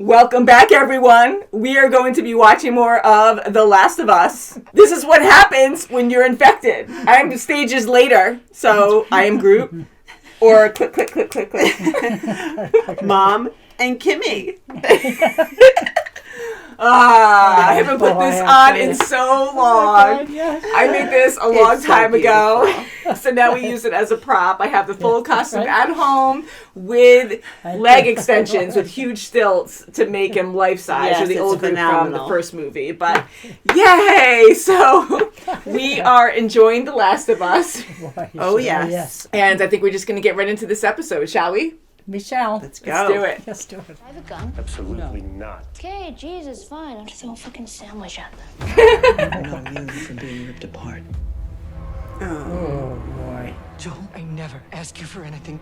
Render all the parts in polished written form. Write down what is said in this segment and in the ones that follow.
Welcome back, everyone. We are going to be watching more of The Last of Us. This is what happens when you're infected. I'm stages later, so I am Groot. Or click, click, click, click, click. Mom and Kimmy. I haven't put this on in so long. I made this a long time ago. So now we use it as a prop. I have the full costume at home with leg extensions with huge stilts to make him life-size. Yes, or the it's old Groot from phenomenal. the first movie. But yay! So we are enjoying The Last of Us. Oh, yes. And I think we're just going to get right into this episode, shall we? Michelle. Let's go. Let's do it. Let's do it. I have a gun. Absolutely not. Okay, Jesus, fine. I'll just throw a fucking sandwich at them. I know you from being ripped apart. Oh, boy. Joel, I never ask you for anything.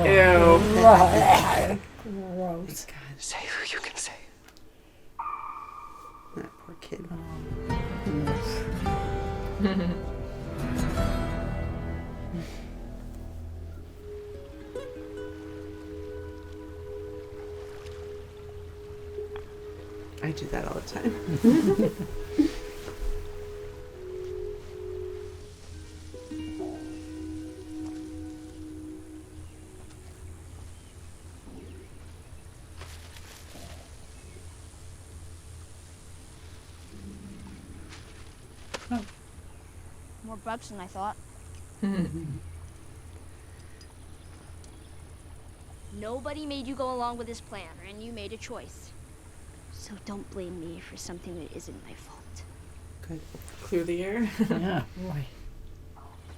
Ew. Gross. Say who you can say. That poor kid. I do that all the time. More bugs than I thought. Nobody made you go along with this plan, and you made a choice. So don't blame me for something that isn't my fault. Good. Clear the air. Yeah, boy.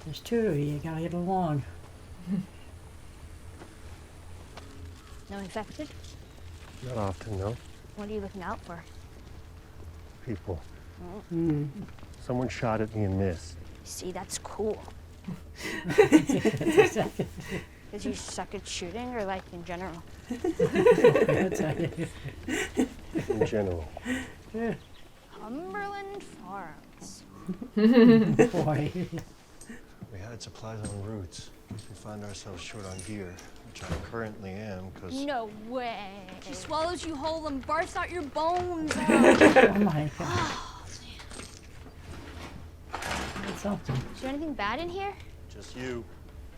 There's two of you. You gotta get along. No infected? Not often, no. What are you looking out for? People. Mm. Someone shot at me and missed. See, that's cool. Did you suck at shooting, or like in general? In general. Cumberland Farms. Boy. We had supplies en route. We find ourselves short on gear, which I currently am, because No way. She swallows you whole and barfs out your bones. Oh, my God. That's something. Is there anything bad in here? just you.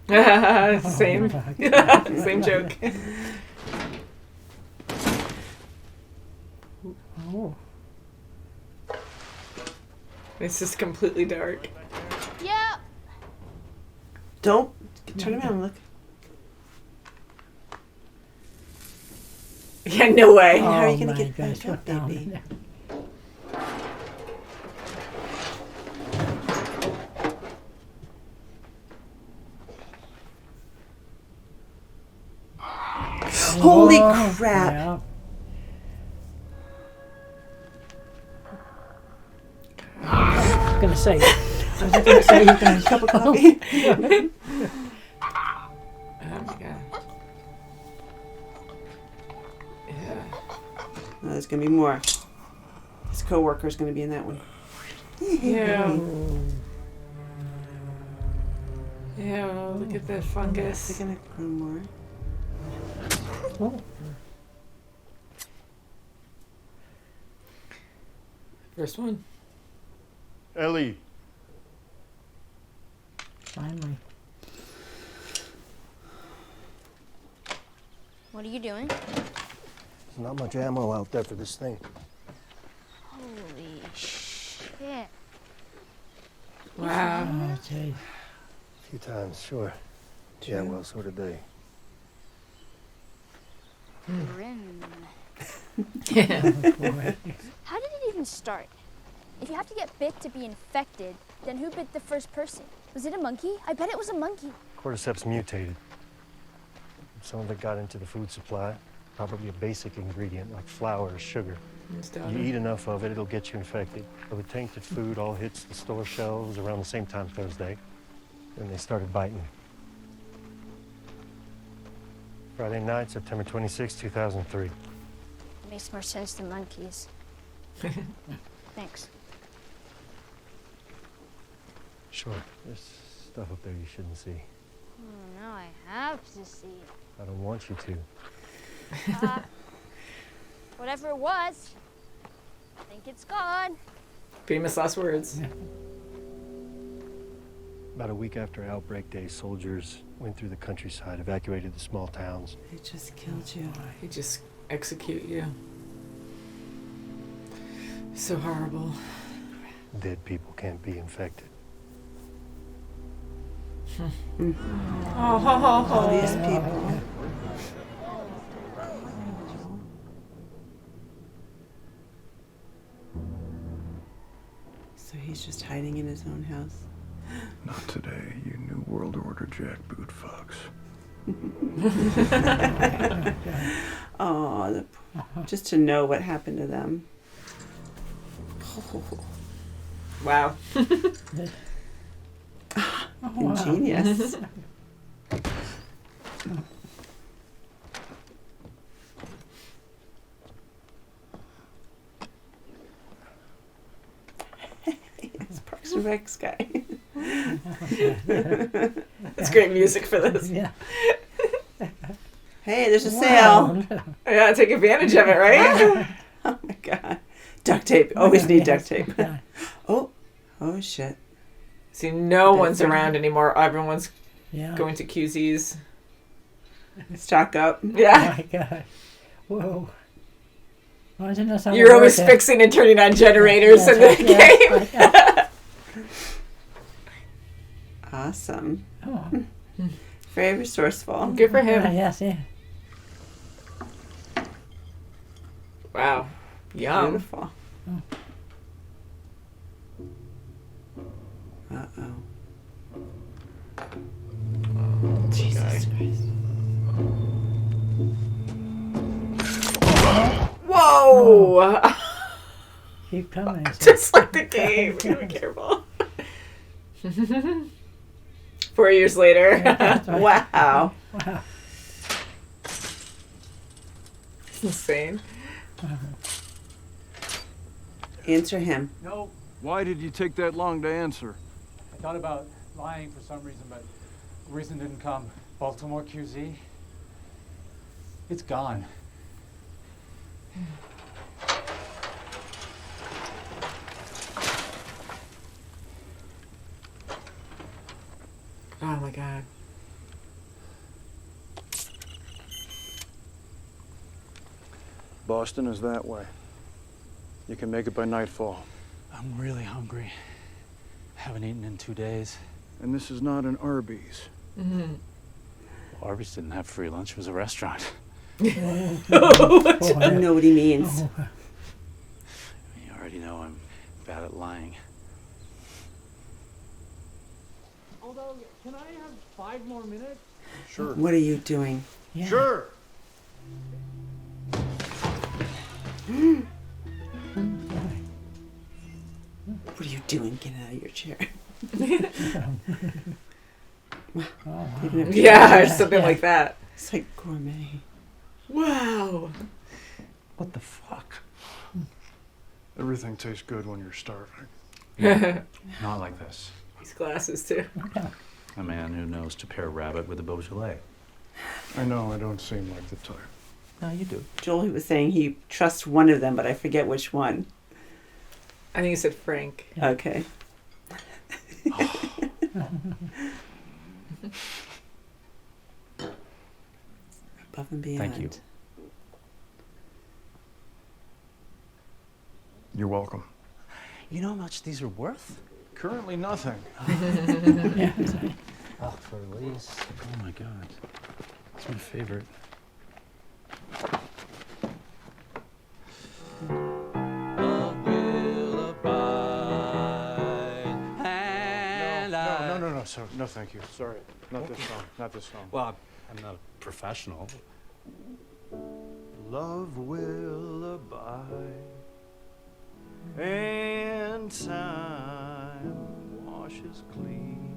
Same. Same joke. Oh. It's just completely dark. Yeah. Don't turn around and look. Yeah, no way. How are you Oh gonna my get gosh, back up, what down baby? there? Holy Oh, crap! yeah. I was gonna say you can Cup of coffee. Oh my god. Yeah. Oh, there's gonna be more. His coworker's gonna be in that one. Yeah. Yeah, look at that They're fungus. gonna grow more. Oh, First one. Ellie, finally. What are you doing? there's not much ammo out there for this thing. Holy shit. Wow. Oh, gee. A few times, sure. Yeah, well, so did they. Grim. Oh, boy. How did it even start? If you have to get bit to be infected, then who bit the first person? Was it a monkey? I bet it was a monkey. Cordyceps mutated. Some of it got into the food supply. Probably a basic ingredient like flour or sugar. You eat enough of it, it'll get you infected. So the tainted food all hits the store shelves around the same time Thursday. Then they started biting. Friday night, September 26, 2003. Makes more sense than monkeys. Thanks. Sure, there's stuff up there you shouldn't see. Oh, now I have to see. I don't want you to. Whatever it was, I think it's gone. Famous last words. Yeah. About a week after outbreak day, soldiers went through the countryside, evacuated the small towns. They just killed you. He just execute you. So horrible. Dead people can't be infected. All these people. So he's just hiding in his own house. Not today, you New World Order jackboot fucks. Oh, just to know what happened to them. Wow. Ingenious. It's Parks and Rec's guy. That's great music for this. Yeah. Hey, there's a sale. Yeah, take advantage of it, right? Oh my god. Duct tape. Always need duct tape. Yeah. Oh shit. See, no one's around anymore. Everyone's Yeah. going to QZ's. Stock up. Oh Yeah. my god. Whoa. Why isn't this how You're it always works? fixing and turning on generators in the game. Yeah. Awesome. Oh. Very resourceful. Good for him. Yes, yeah. Wow. Yum. Beautiful. Uh-oh. Jesus Christ. Whoa! Keep coming. Just like the game. Be careful. 4 years later. That's right. Wow. Wow. It's insane. Answer him. No, Why did you take that long to answer? I thought about lying for some reason, but the reason didn't come. Baltimore QZ, it's gone. Oh my god. Boston is that way. You can make it by nightfall. I'm really hungry. Haven't eaten in 2 days. And this is not an Arby's. Mm-hmm. Arby's didn't have free lunch. It was a restaurant. I know what he means. Oh. You already know I'm bad at lying. Although, can I have 5 more minutes? Sure. What are you doing? Yeah. Sure. What are you doing? Get out of your chair. Oh, wow. Even if- Yeah, or something like that. It's like gourmet. Wow. What the fuck? Everything tastes good when you're starving. Not like this. These glasses too. A man who knows to pair rabbit with a Beaujolais. I know I don't seem like the type. No, you do. Joel was saying he trusts one of them, but I forget which one. I think he said Frank. Okay. Above and beyond. Thank you. You're welcome. You know how much these are worth? Currently nothing. Yeah, that's right. Oh, for Elise. Oh my god. It's my favorite. No, sir. No, thank you. Sorry. Not this song. Not this song. Well, I'm not a professional. Love will abide, and time washes clean.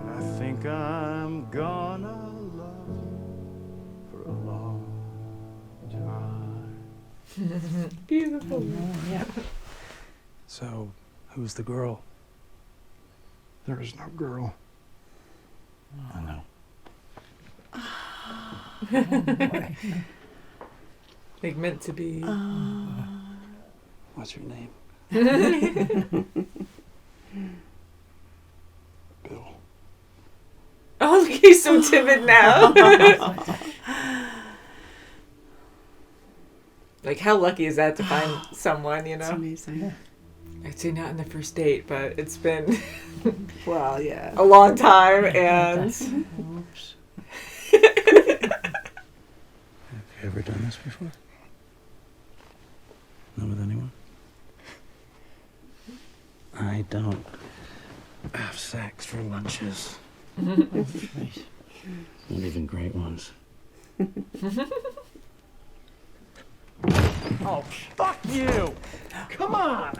And I think I'm gonna love you for a long time. Beautiful. Yeah. So, who's the girl? There is no girl. I know. Like meant to be. What's your name? Bill. Oh, look, he's so timid now. Like, how lucky is that to find someone, you know? It's amazing. I'd say not in the first date, but it's been Well, yeah. a long time, and Oops. Have you ever done this before? Not with anyone? I don't have sex for lunches. Not even great ones. Oh, fuck you! Come on!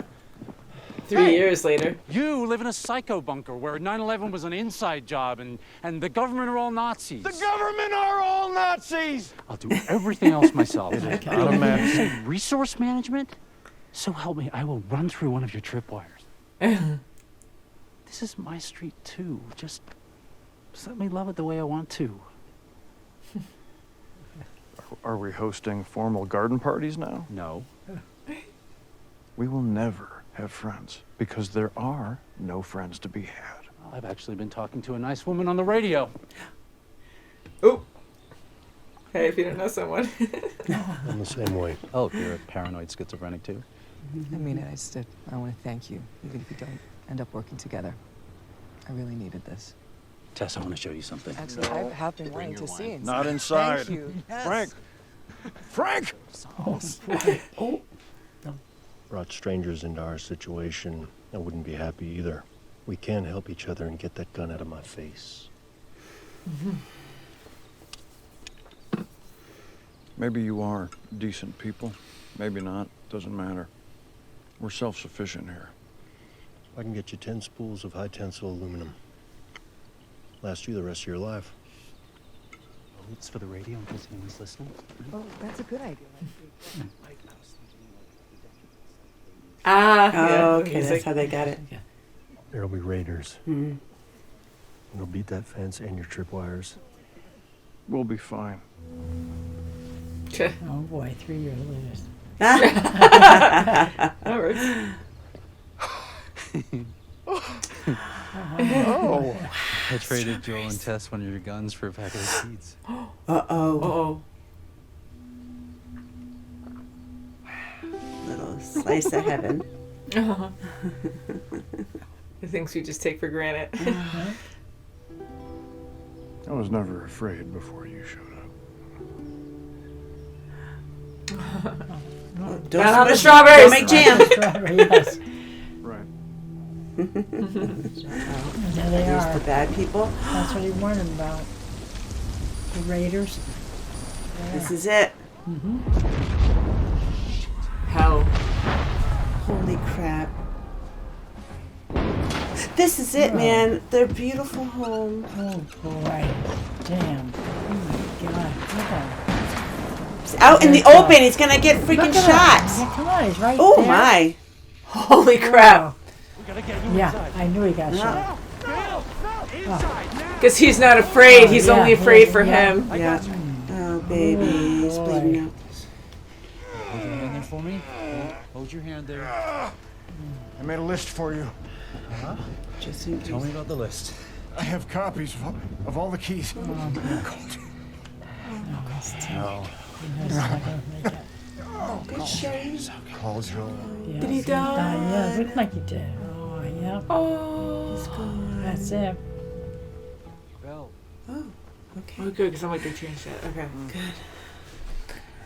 3 years later. You live in a psycho bunker where 9/11 was an inside job and the government are all Nazis. The government are all Nazis! I'll do everything else myself. It is not a matter. You say resource management? So help me, I will run through one of your tripwires. This is my street too. Just let me love it the way I want to. Are we hosting formal garden parties now? No. We will never have friends because there are no friends to be had. I've actually been talking to a nice woman on the radio. Oh. Hey, if you don't know someone. I'm the same way. Oh, you're a paranoid schizophrenic too? I mean it. I want to thank you, even if we don't end up working together. I really needed this. Tess, I want to show you something. Actually, I have been wanting to see it. Not inside. Thank you. Yes. Frank! Oh. Brought strangers into our situation. I wouldn't be happy either. We can help each other and get that gun out of my face. Maybe you are decent people. Maybe not. Doesn't matter. We're self-sufficient here. I can get you 10 spools of high-tensile aluminum. Last you the rest of your life. Oh, it's for the radio in case anyone's listening. Oh, that's a good idea. Ah, Oh, yeah, okay. That's music. how they got it. There'll be raiders. Mm-hmm. They'll beat that fence and your tripwires. We'll be fine. Oh boy, 3 years later. That works. Oh! I traded Joel and Tess one of your guns for a packet of seeds. Uh-oh. Little slice of heaven. The things we just take for granted. I was never afraid before you showed up. Don't Not on the smush- strawberries. Don't make jam. Strawberry, yes. Right. There they Here's are. the bad people. That's what he warned him about. The Raiders. This is it. Hell. Holy crap. This is it, man. Their beautiful home. Oh boy. Damn. Oh my God. Look at him. He's out in the open. He's gonna get freaking Look at him. shot. Yeah, come on, he's right Oh there. my. Holy crap. Wow. Yeah, I knew he got shot. Because he's not afraid. He's yeah, only afraid for yeah. him. Yeah. Oh, baby. He's boy. bleeding out. Hold your hand there for me. Hold your hand there. I made a list for you. Just in Tell case. me about the list. I have copies of all the keys. No. He knows he's not gonna make it. Good shave. Call Joel. Yeah, Did he he's die? Yeah, it looked like he did. Oh, yeah. Oh. That's it. Belle. Oh, okay. Oh, good, because I'm like, they changed that. Okay.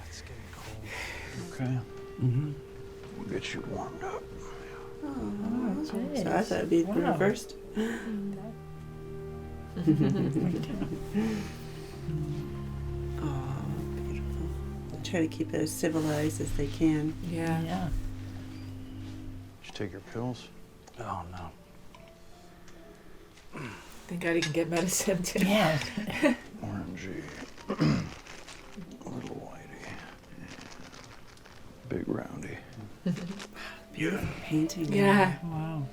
It's getting cold. Okay. Mm-hmm. We'll get you warmed up. Oh, geez. so I thought it'd be Wow. reversed. Oh, beautiful. They try to keep it as civilized as they can. Yeah. Yeah. Did you take your pills? Oh, no. Thank God he can get medicine, too. Yeah. Orangey. Little whitey. Big roundy. Beautiful painting. Yeah. Wow.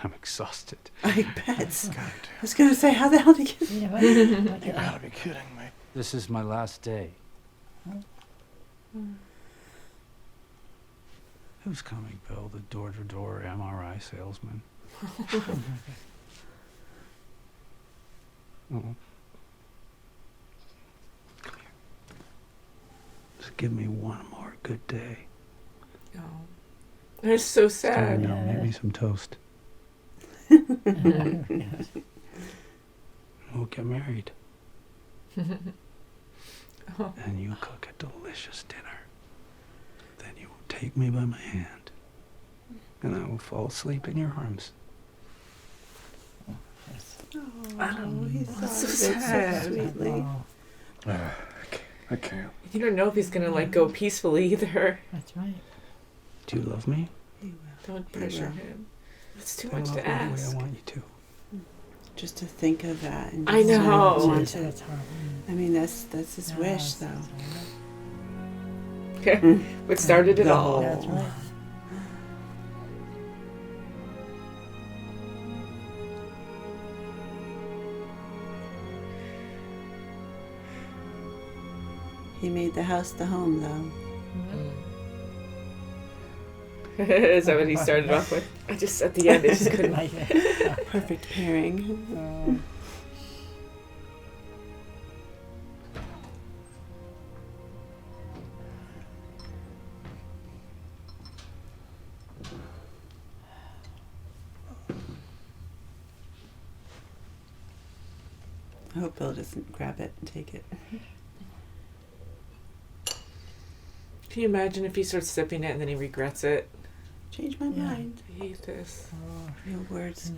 I'm exhausted. I bet. I was going to say, how the hell did you You know, You gotta be kidding me. This is my last day. Who's coming, Bill? The door-to-door MRI salesman? Come here. Just give me one more good day. Oh. That's so sad. You know, maybe some toast. We'll get married. And you cook a delicious dinner. Then you will take me by my hand, and I will fall asleep in your arms. Oh, he thought so of it sad. so sweetly. I can't. You don't know if he's gonna like go peacefully either. That's right. Do you love me? He will. Don't pressure him. It's too I much love to you the way ask. I want you to. Just to think of that. And I just know. want So it. that's hard. I mean, that's his wish, though. What started it The all? That's right. He made the house the home, though. Is that what he started off with? I just at the end I just couldn't. Perfect pairing. I hope Bill doesn't grab it and take it. Can you imagine if he starts sipping it and then he regrets it? Change my mind. I hate this. Real words.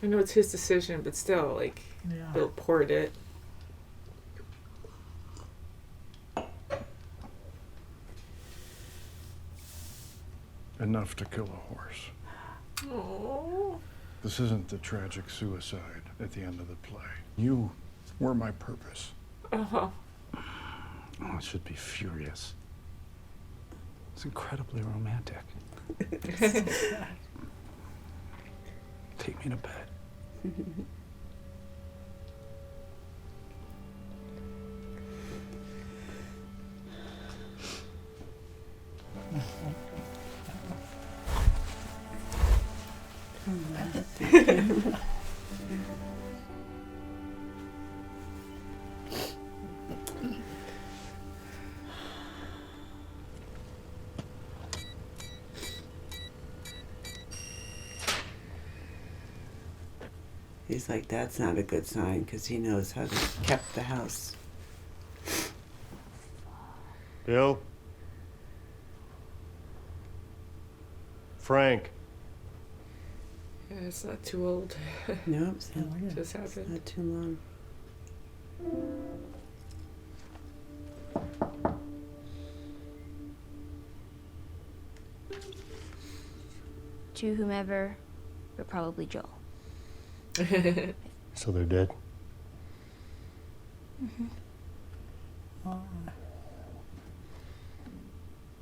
I know it's his decision, but still, like, Bill poured it. Enough to kill a horse. Oh. This isn't the tragic suicide at the end of the play. You were my purpose. Uh-huh. Oh, it should be furious. It's incredibly romantic. Take me to bed. He's like, that's not a good sign, because he knows how they kept the house. Bill? Frank? Yeah, it's not too old. Nope, it's not, Just it's happened. not too long. To whomever, but probably Joel. So they're dead?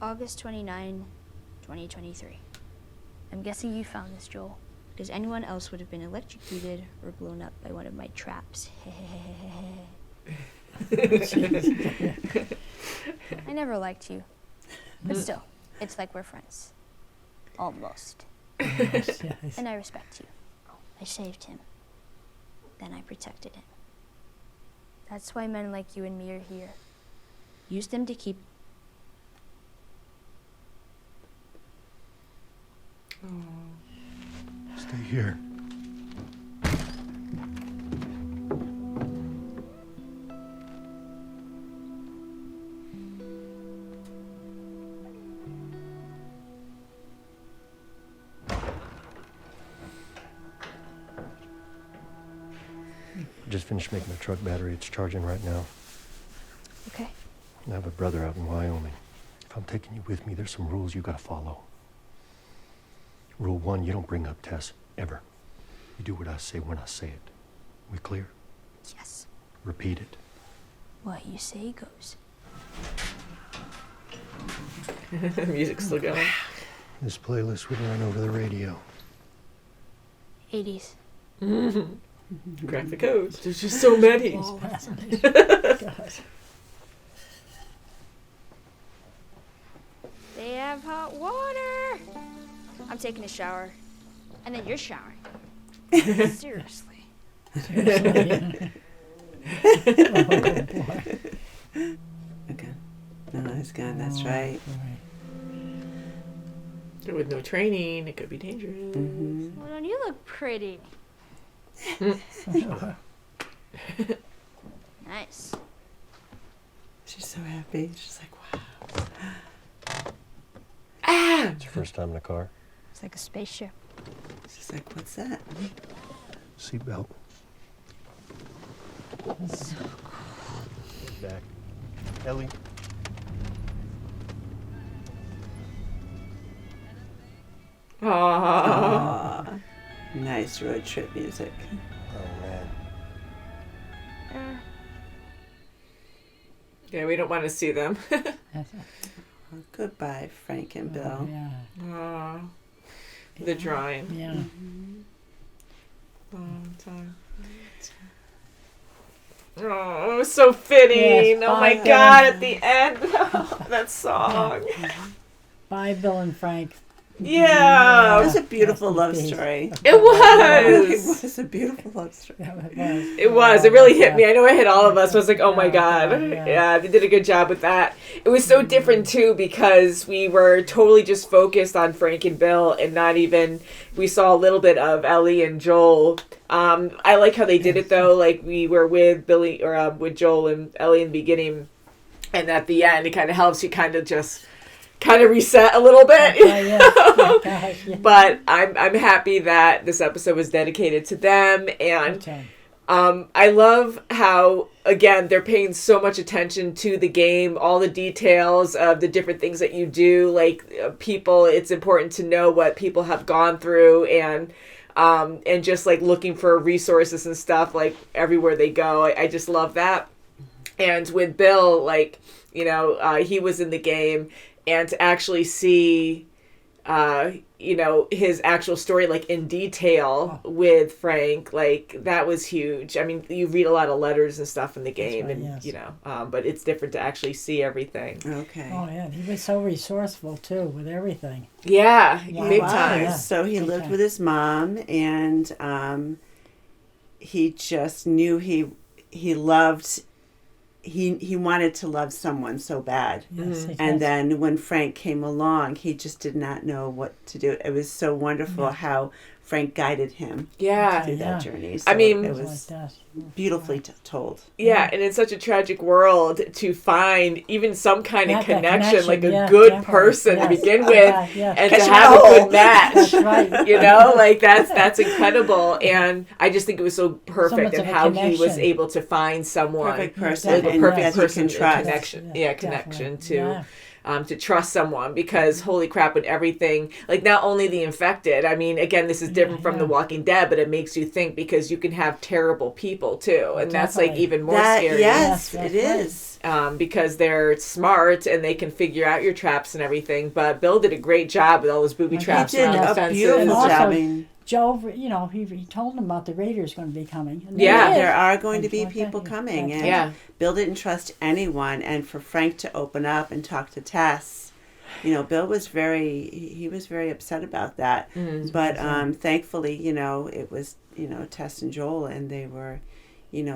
August 29, 2023. I'm guessing you found this, Joel, because anyone else would have been electrocuted or blown up by one of my traps. I never liked you, but still, it's like we're friends. Almost. Yes. And I respect you. I saved him. Then I protected him. That's why men like you and me are here. Use them to keep. Stay here. Just finished making the truck battery. It's charging right now. Okay. I have a brother out in Wyoming. If I'm taking you with me, there's some rules you gotta follow. Rule 1, you don't bring up Tess, ever. You do what I say when I say it. We clear? Yes. Repeat it. What you say goes. Music's still going. This playlist would run over the radio. 80s. Crack the code. There's just so many. They have hot water. I'm taking a shower. And then you're showering. Seriously. Okay. No, he's gone. That's right. With no training, it could be dangerous. Mm-hmm. Well, don't you look pretty? Nice. She's so happy. She's like, wow. It's your first time in a car? It's like a spaceship. She's like, what's that? Seatbelt. So Back. Ellie. Aww. Nice road trip music. Oh, man. Yeah, we don't want to see them. Well, goodbye, Frank and Bill. Aw. The drawing. Yeah. Long time. Oh, it was so fitting. Yes, oh my bye, God, Bill. at the end. That song. Bye, Bill and Frank. Yeah. It was a beautiful Yes, love it is. story. It It was. was a beautiful love story. It was. It really hit me. I know it hit all of us. I was like, oh my God. Yeah. Yeah, they did a good job with that. It was so different, too, because we were totally just focused on Frank and Bill and not even, we saw a little bit of Ellie and Joel. I like how they did it, though. Like, we were with Billy, or with Joel and Ellie in the beginning. And at the end, it kind of helps you kind of reset a little bit. But I'm happy that this episode was dedicated to them, and I love how, again, they're paying so much attention to the game, all the details of the different things that you do, like people. It's important to know what people have gone through, and just like looking for resources and stuff like everywhere they go. I just love that. And with Bill, like, he was in the game. And to actually see, his actual story, like, in detail with Frank, like, that was huge. I mean, you read a lot of letters and stuff in the game, right, and, yes. But it's different to actually see everything. Okay. Oh, yeah. He was so resourceful, too, with everything. Yeah, Yeah. big Wow. time. Yeah. So he Big lived time. with his mom, and he just knew he loved. He wanted to love someone so bad. Yes, he And does. then when Frank came along, he just did not know what to do. It was so wonderful how Frank guided him Yeah. through Yeah. that journey. I mean- it Like was that. beautifully told. Yeah, and in such a tragic world, to find even some kind of Yeah, that connection, like a yeah, good definitely. person to Yes. begin with, Yeah. and to Catch have it a all. good match. That's right. Like that's incredible, and I just think it was so perfect much in of a how he was connection. able to find someone, Perfect person, like a Definitely. perfect that he person, can a trust. connection, Yeah, connection definitely. to trust someone, because holy crap, when everything, like not only the infected, I mean, again, this is different from The Walking Dead, but it makes you think, because you can have terrible people too, and that's like Definitely. even more That scary. yes, Yes, it that's right. is. Because they're smart and they can figure out your traps and everything. But Bill did a great job with all those booby He traps He did around the a fences. beautiful Also, job. I mean, Joe, he told him about the raiders going to be coming. And Yeah. they did. there are going to be Things like people that. coming, and Yeah. Bill didn't trust anyone. And for Frank to open up and talk to Tess, Bill was he was very upset about that. But thankfully, it was Tess and Joel, and they were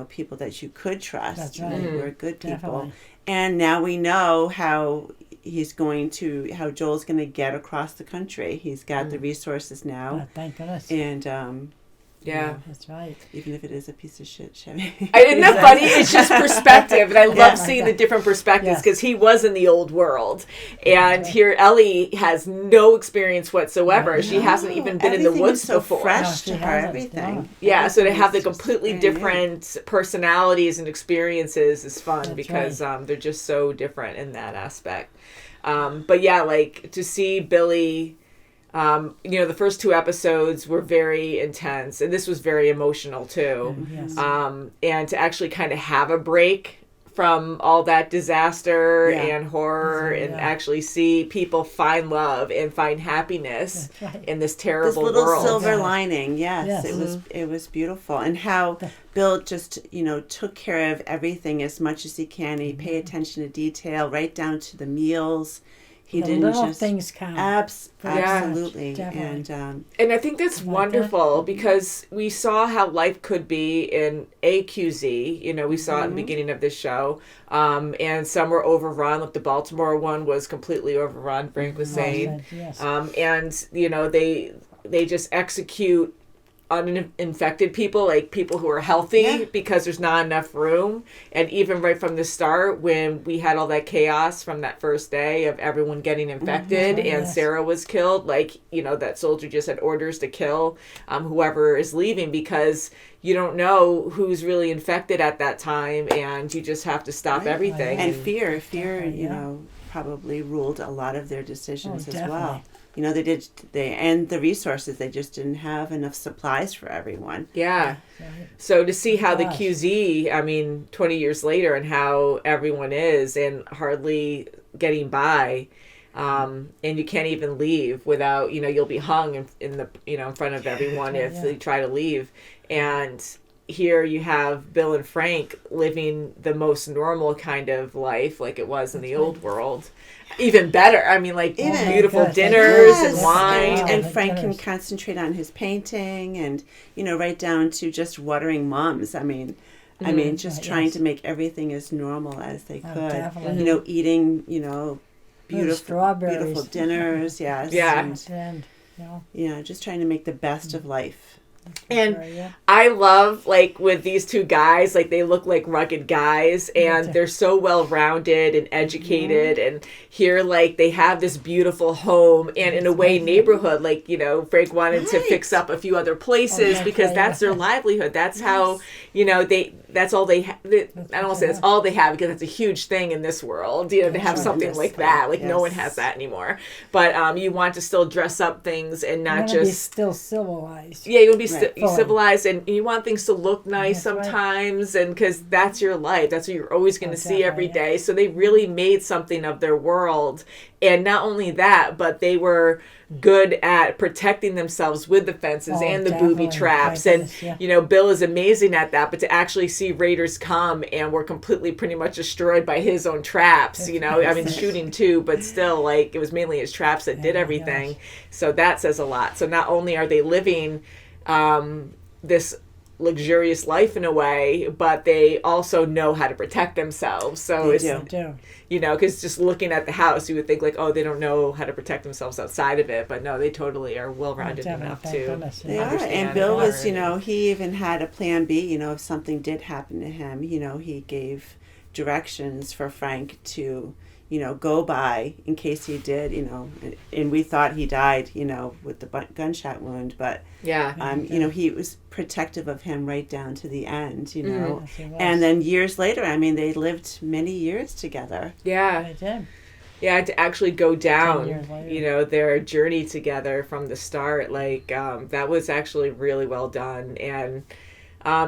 people that you could trust. That's and right. They were good people. Definitely. And now we know how Joel's going to get across the country. He's got the resources now. Oh, thank goodness. And Yeah. That's right. even if it is a piece of shit, Chevy. Isn't that funny? It's just perspective, and I love Yeah. seeing the different perspectives, Yes. because he was in the old world, and here Ellie has no experience whatsoever. She hasn't even been in the Everything woods is so before. fresh No, to she her. hasn't, Everything. no. Yeah, so to have the Everything is just completely brand new. different personalities and experiences is fun, That's because they're just so different in that aspect. But yeah, like to see Billy, the first 2 episodes were very intense, and this was very emotional too. Yes. And to actually kind of have a break from all that disaster Yeah. and horror and actually see people find love and find happiness in this terrible this little world. silver lining. Yes, it was beautiful, and how Bill just took care of everything as much as he can. He paid attention to detail, right down to the meals. He The didn't little just things count. absolutely, Definitely. And I think that's wonderful because we saw how life could be in AQZ. We saw it in the beginning of this show. And some were overrun. Like the Baltimore one was completely overrun, Frank was saying. Yes. And, they just execute uninfected people, like people who are healthy, because there's not enough room. And even right from the start, when we had all that chaos from that first day of everyone getting infected and Sarah was killed, that soldier just had orders to kill whoever is leaving, because you don't know who's really infected at that time, and you just have to stop everything. And fear, probably ruled a lot of their decisions as well. And the resources, they just didn't have enough supplies for everyone. Yeah. So to see how the QZ, 20 years later, and how everyone is and hardly getting by, and you can't even leave without, you'll be hung in front of everyone if you try to leave. And here you have Bill and Frank living the most normal kind of life like it was in the old world. Even better. Beautiful dinners and wine. And Frank can concentrate on his painting and, right down to just watering mums. Trying to make everything as normal as they could. Eating, beautiful dinners. Yes. Yeah. Just trying to make the best of life. And I love, with these two guys, they look like rugged guys, and they're so well-rounded and educated, and here, they have this beautiful home, and in a way, neighborhood, Frank wanted to fix up a few other places, because that's their livelihood. That's how, that's all they have. I don't want to say that's all they have, because it's a huge thing in this world, to have something like that. No one has that anymore. But you want to still dress up things and not just... be still civilized. Yeah, you want to be civilized, and you want things to look nice sometimes, and because that's your life, that's what you're always going to see every day. So they really made something of their world, and not only that, but they were good at protecting themselves with the fences and the booby traps, and Bill is amazing at that. But to actually see raiders come and were completely pretty much destroyed by his own traps, shooting too, but still, it was mainly his traps that did everything. So that says a lot. So not only are they living this luxurious life in a way, but they also know how to protect themselves. So because just looking at the house, you would think they don't know how to protect themselves outside of it, but no, they totally are well-rounded enough to they are. And Bill was, he even had a plan B, if something did happen to him, he gave directions for Frank to go by in case he did, and we thought he died, with the gunshot wound, but he was protective of him right down to the end, and then years later, they lived many years together. Yeah. They did. Yeah, to actually go down, their journey together from the start, that was actually really well done. And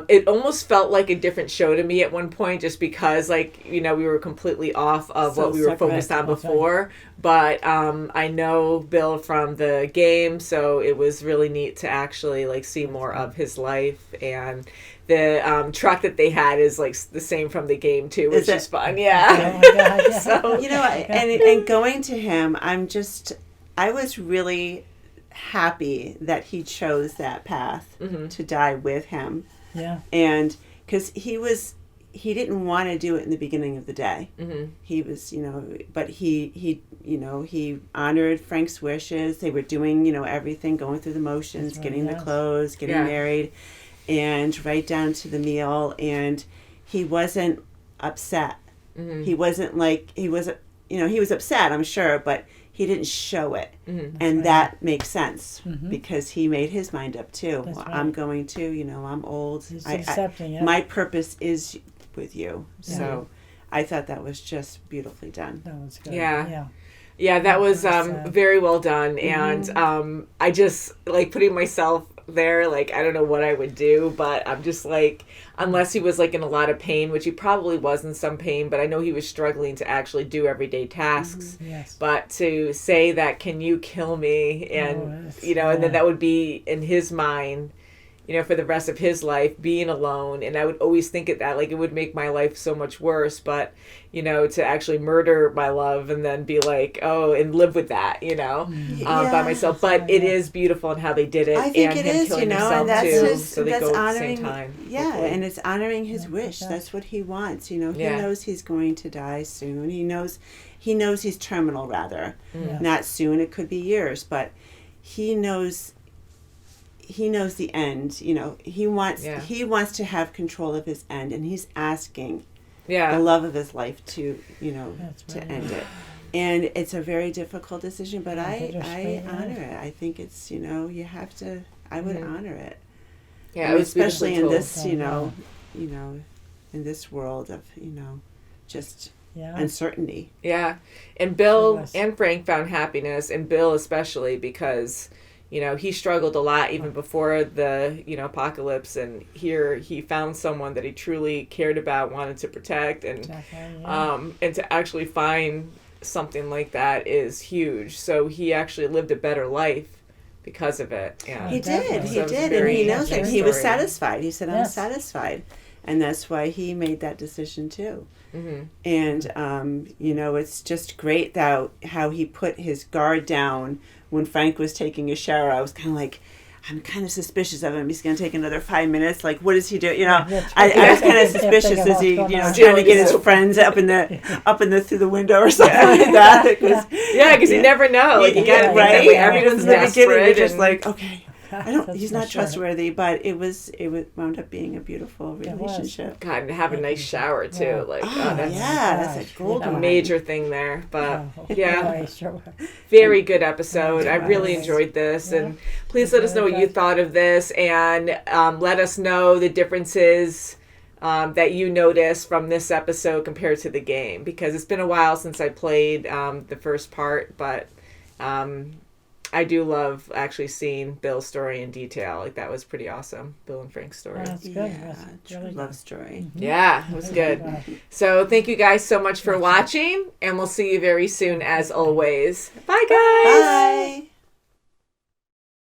it almost felt like a different show to me at one point, just because, we were completely off of what we were focused on before. But I know Bill from the game, so it was really neat to actually, see more of his life. And the truck that they had is, the same from the game, too, which is fun. Yeah. Oh, my God, yeah. So, and going to him, I was really happy that he chose that path to die with him. Yeah. And because he didn't want to do it in the beginning of the day. He was, but he honored Frank's wishes. They were doing, everything, going through the motions, getting the clothes, getting married, and right down to the meal. And he wasn't upset. He wasn't he was upset, I'm sure, but he didn't show it. And that makes sense because he made his mind up too. I'm going to, I'm old. He's accepting it. My purpose is with you. Yeah. So I thought that was just beautifully done. That was good. Yeah, that was very well done. And I just putting myself there, like, I don't know what I would do, but I'm just like, unless he was like in a lot of pain, which he probably was in some pain, but I know he was struggling to actually do everyday tasks. Yes. But to say that, can you kill me? And, and then that would be in his mind, for the rest of his life, being alone. And I would always think of that, like, it would make my life so much worse. But, to actually murder my love and then be like, oh, and live with that, by myself. But it is beautiful in how they did it. I think and it him is, killing and that's too, just, so they that's go honoring, at the same time. Yeah, hopefully. and it's honoring his wish. That's what he wants, He knows he's going to die soon. He knows he's terminal, rather. Not soon, it could be years, but he knows the end. He wants to have control of his end, and he's asking the love of his life to to end it. And it's a very difficult decision, but I honor it. I think it's you have to. I would honor it. Yeah, it was especially in this told. in this world of just uncertainty. Yeah, and Bill and Frank found happiness, and Bill especially because. He struggled a lot even before the, apocalypse, and here he found someone that he truly cared about, wanted to protect, and to actually find something like that is huge. So he actually lived a better life because of it. Yeah. He did, and he knows it. He was satisfied. He said, I'm satisfied. And that's why he made that decision too. Mm-hmm. And, it's just great how he put his guard down when Frank was taking a shower. I was kind of like, I'm kind of suspicious of him. He's going to take another 5 minutes. Like, what does he do? I was kind of suspicious as he, trying to get his friends up in the through the window or something like that. Because you never know. Like, you got to right. think that way. Everyone's desperate. You're just like, okay. He's not trustworthy, but it wound up being a beautiful relationship. God, and have a nice shower too. Yeah. Like, that's a gold a major thing there. But very good episode. I really enjoyed this, and please let us know what you thought of this, and let us know the differences that you noticed from this episode compared to the game, because it's been a while since I played the first part, but. I do love actually seeing Bill's story in detail. Like, that was pretty awesome. Bill and Frank's story. That's good. Yeah, true love story. Mm-hmm. Yeah, it was good. So thank you guys so much for watching, and we'll see you very soon as always. Bye, guys. Bye.